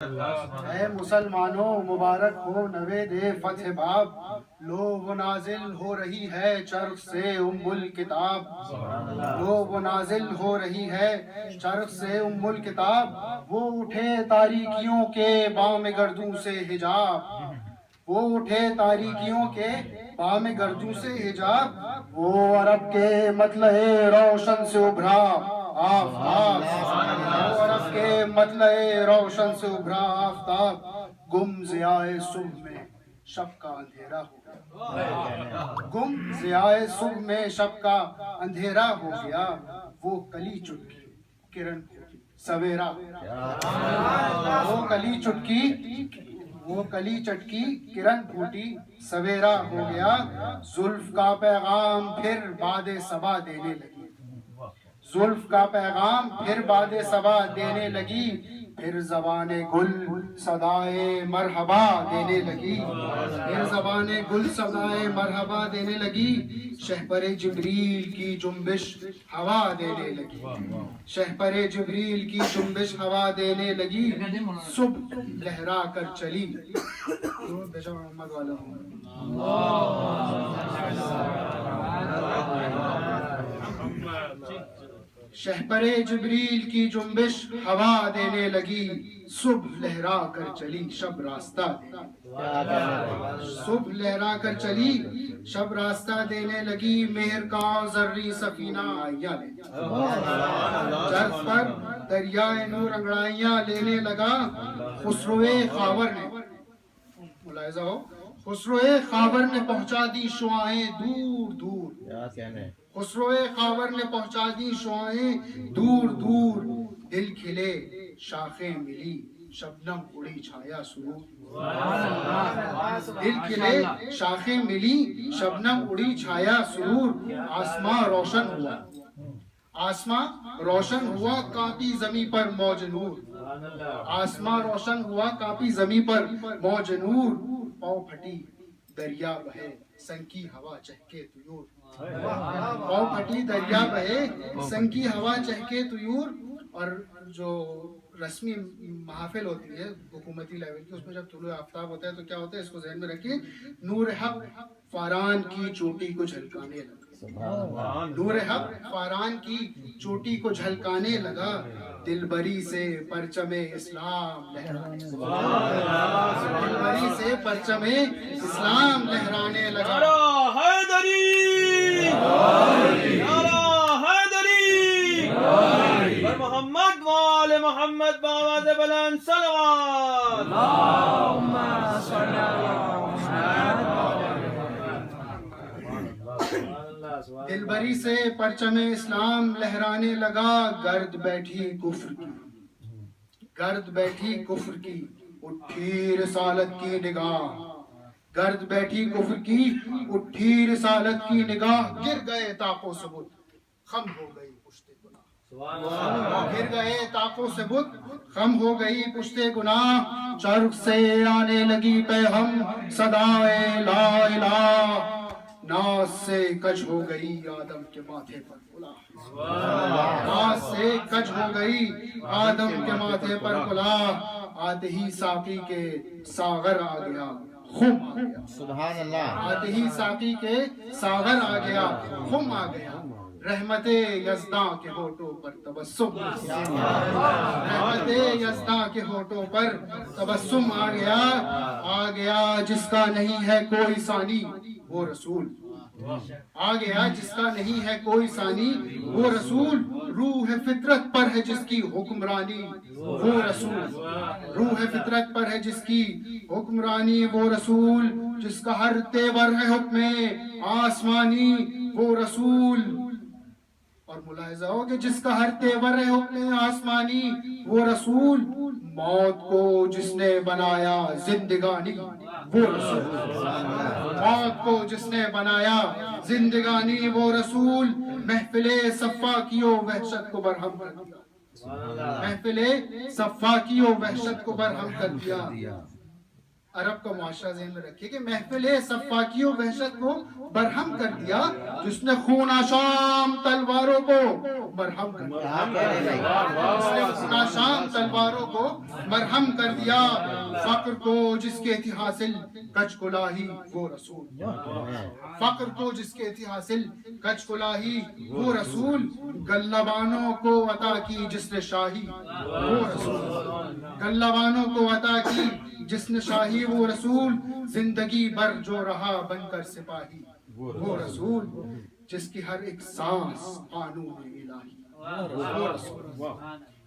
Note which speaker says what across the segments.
Speaker 1: اے مسلمانوں مبارک ہو نوید فتح باب، لو وہ نازل ہو رہی ہے چرخ سے الکتاب، لو وہ نازل ہو رہی ہے چرخ سے الکتاب، وہ اٹھے تاریکیوں کے بام گردوں سے حجاب، وہ اٹھے تاریکیوں کے بام گردوں سے حجاب، وہ عرب کے مطلع روشن سے ابھرا آفتاب، وہ عرب کے مطلع روشن سے ابھرا آفتاب، گم ضیاء صبح میں شب کا اندھیرا ہو گیا، گم ضیاء صبح میں شب کا اندھیرا ہو گیا، وہ کلی چٹکی کرن سویرا، وہ کلی چٹکی وہ کلی چٹکی کرن پھوٹی سویرا ہو گیا، زلف کا پیغام پھر باد صبا دینے لگی، زلف کا پیغام پھر باد صبا دینے لگی، پھر زبان گل صدائے مرحبا دینے لگی، پھر زبان گل صدائے مرحبا دینے لگی، شہپر جبریل کی جنبش ہوا دینے لگی، شہپر جبریل کی جنبش ہوا دینے لگی، صبح لہرا کر چلی بیشک محمد والا شہپر جبریل کی جنبش ہوا دینے لگی، صبح لہرا کر چلی شب راستہ صبح لہرا کر چلی شب راستہ دینے لگی، مہر کا زرعی سفینہ آئیاں لے چرخ پر دریائے نور انگڑائیاں لینے لگا، خسروِ خاور نے ملاحظہ ہو خسروِ خاور نے پہنچا دی شعائیں دور دور، خسروِ خاور نے پہنچا دی شعائیں دور دور، دل کھلے شاخیں ملی شبنم اڑی چھایا سرور، دل کھلے شاخیں ملی شبنم اڑی چھایا سرور، آسماں روشن ہوا آسماں روشن ہوا کانپی زمیں پر موج نور، آسماں روشن ہوا کانپی زمیں پر موج نور، پاؤں پھٹی دریا بہے سنگ کی ہوا چہکے طیور، پاؤں پھٹی دریا بہے سنگ کی ہوا چہکے طیور۔ اور جو رسمی محافل ہوتی ہے حکومتی لیول کی، اس میں جب طلوع آفتاب ہوتا ہے تو کیا ہوتا ہے، اس کو ذہن میں رکھیے، نور حق فاران کی چوٹی کو جھلکانے لگا، نور حق فاران کی چوٹی کو جھلکانے لگا، دلبری سے پرچم اسلام لہرانے لگا، دلبری سے پرچم اسلام لہرانے لگا،
Speaker 2: نعرہ حیدری، نعرہ حیدری، پر محمد وآل محمد بآواز بلند صلوات، اللہم صل
Speaker 1: دلبری سے پرچم اسلام لہرانے لگا، گرد بیٹھی کفر کی گرد بیٹھی کفر کی اٹھی رسالت کی نگاہ، گرد بیٹھی کفر کی اٹھی رسالت کی نگاہ، گر گئے طاق و ثبوت خم ہو گئی پشت گناہ، گر گئے طاق و ثبوت خم ہو گئی پشت گناہ، چرخ سے آنے لگی پیہم صدائے لا الہ، ناز سے کج ہو گئی آدم کے ماتھے پر کلاه، ناز سے کج ہو گئی آدم کے ماتھے پر کلاه، آتے ہی ساقی کے ساغر آ گیا خم آ گیا،
Speaker 3: سبحان اللہ،
Speaker 1: آتے ہی ساقی کے ساغر آ گیا خم آ گیا، رحمت یزداں کے ہونٹوں پر تبسم، رحمت یزداں کے ہونٹوں پر تبسم آ گیا جس کا نہیں ہے کوئی ثانی وہ رسول، آ گیا جس کا نہیں ہے کوئی ثانی وہ رسول، روح فطرت پر ہے جس کی حکمرانی وہ رسول، روح فطرت پر ہے جس کی حکمرانی وہ رسول، جس کا ہر تیور ہے حکم آسمانی وہ رسول، اور ملاحظہ ہو کہ جس کا ہر تیور ہے حکم آسمانی وہ رسول، موت کو جس نے بنایا زندگانی وہ رسول، موت کو جس نے بنایا زندگانی وہ رسول، محفل صفاکی و وحشت کو برہم کر دیا، محفل صفاکی و وحشت کو برہم کر دیا، عرب کا معاشرہ ذہن میں رکھیے کہ محفل صفاقی و وحشت کو برہم کر دیا جس نے خون آشام تلواروں کو مرہم کر دیا، جس نے خون آشام تلواروں کو مرہم کر دیا، فقر کو جس کے تھی حاصل کچ کلاہی وہ رسول، فقر کو جس کے تھی حاصل کچ کلاہی وہ رسول، گلبانوں کو عطا کی جس نے شاہی وہ رسول، گلبانوں کو عطا کی جس نے شاہی وہ رسول، زندگی بھر جو رہا بن کر سپاہی وہ رسول، جس کی ہر ایک سانس قانون الہی وہ رسول،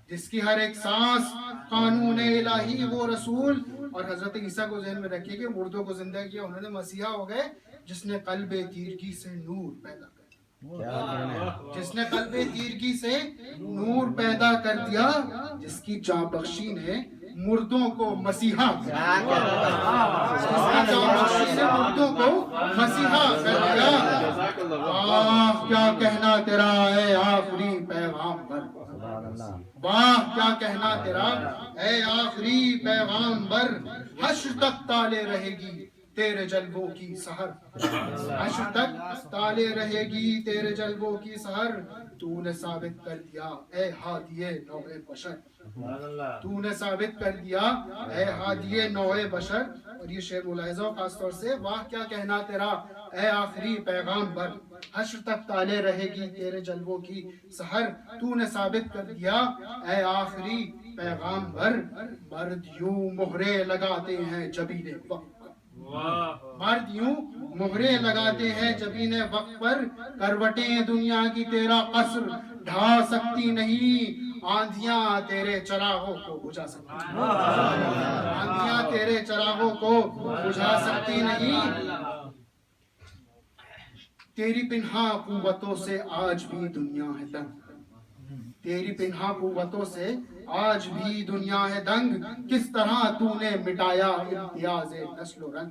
Speaker 1: جس کی ہر ایک سانس قانون الہی وہ رسول۔ اور حضرت عیسیٰ کو ذہن میں رکھیے کہ مردوں کو زندہ کیا، انہوں نے مسیحا ہو گئے جس نے قلب تیرگی سے نور پیدا کر دیا، جس نے قلب تیرگی سے نور پیدا کر دیا، جس کی جاں بخشی نے مردوں کو مسیحا کر دیا، جس کی جاں بخشی نے مردوں کو مسیحا کر دیا۔ واہ کیا کہنا تیرا اے آخری پیغام پر، واہ کیا کہنا تیرا اے آخری پیغام پر، حشر تک تالے رہے گی تیرے جلووں کی سحر، حشر تک تالے رہے گی تیرے جلووں کی سحر، تو نے ثابت کر دیا اے ہادی نوع بشر، تو نے ثابت کر دیا اے ہادی نوع بشر۔ اور یہ شعر ملاحظہ خاص طور سے، واہ کیا کہنا تیرا اے آخری پیغام پر، حشر تک تالے رہے گی تیرے جلووں کی سحر، تو نے ثابت کر دیا اے آخری پیغام پر، مرد یوں مہرے لگاتے ہیں جبین وقت، مرد یوں مہرے لگاتے ہیں جبین وقت پر، کروٹیں دنیا کی تیرا قصر ڈھا سکتی نہیں، آندھیاں تیرے چراغوں کو بجھا سکتی نہیں، آندھیاں تیرے چراغوں کو بجھا سکتی نہیں، تیری پنہا قوتوں سے آج بھی دنیا ہے دنگ، تیری پنہا قوتوں سے آج بھی دنیا ہے دنگ، کس طرح تو نے مٹایا امتیاز نسل و رنگ،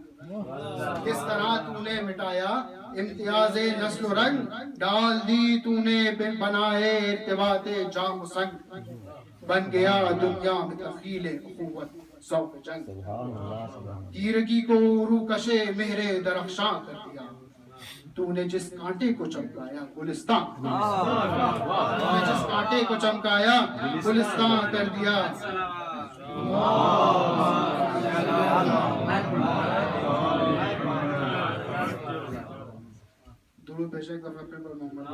Speaker 1: کس طرح تو نے مٹایا امتیاز نسل و رنگ، ڈال دی تو نے بنائے ارتباط جام و سنگ، بن گیا دنیا میں تخیل اخوت ذوق جنگ، تیرگی کو روکشے مہر درخشاں کر دیا، تو نے جس کانٹے کو چمکایا گلستان، تو نے جس کانٹے کو چمکایا گلستان کر دیا۔ درود بھیجے ایک دفعہ پھر محمد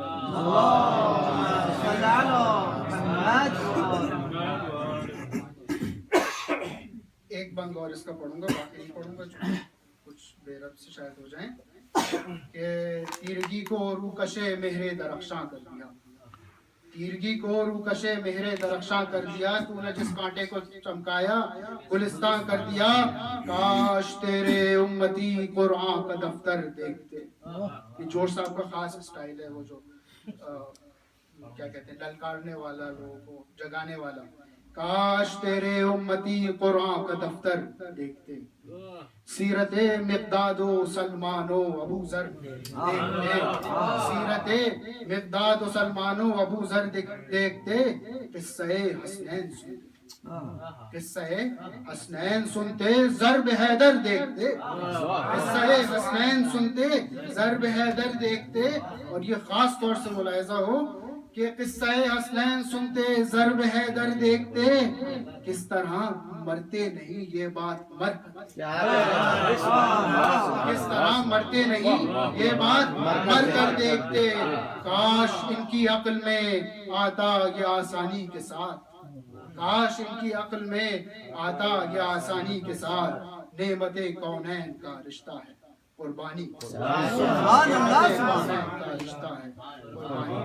Speaker 1: ایک بند اور اس کا پڑھوں گا، باقی نہیں پڑھوں گا کچھ بے ربط سے شاید ہو جائیں، کہ تیرگی کو روکشے مہر درخشاں کر دیا، تیرگی کو روکشے مہر درخشاں کر دیا، تو نے جس کانٹے کو چمکایا گلستان کر دیا، کاش تیرے امتی قرآن کا دفتر دیکھتے۔ یہ جوڑ صاحب کا خاص اسٹائل ہے، وہ جو کیا کہتے ہیں للکارنے والا، لوگوں کو جگانے والا، کاش تیرے امتی قرآن کا دفتر دیکھتے، سیرت مقداد و سلمان و ابو ذر دیکھتے، سیرت مقداد و سلمان و ابو ذر دیکھتے، قصہ حسنین سنتے، قصہ حسنین سنتے، ضرب حیدر دیکھتے، قصہ حسنین سنتے، ضرب حیدر دیکھتے۔ اور یہ خاص طور سے ملاحظہ ہو کہ قصہ حسنین سنتے، ضرب حیدر دیکھتے، کس طرح مرتے نہیں یہ بات مر کس طرح مرتے نہیں یہ بات مر کر دیکھتے، کاش ان کی عقل میں آتا یہ آسانی کے ساتھ، کاش ان کی عقل میں آتا یہ آسانی کے ساتھ، نعمت کونین کا رشتہ ہے قربانی سبحان اللہ کا رشتہ ہے قربانی۔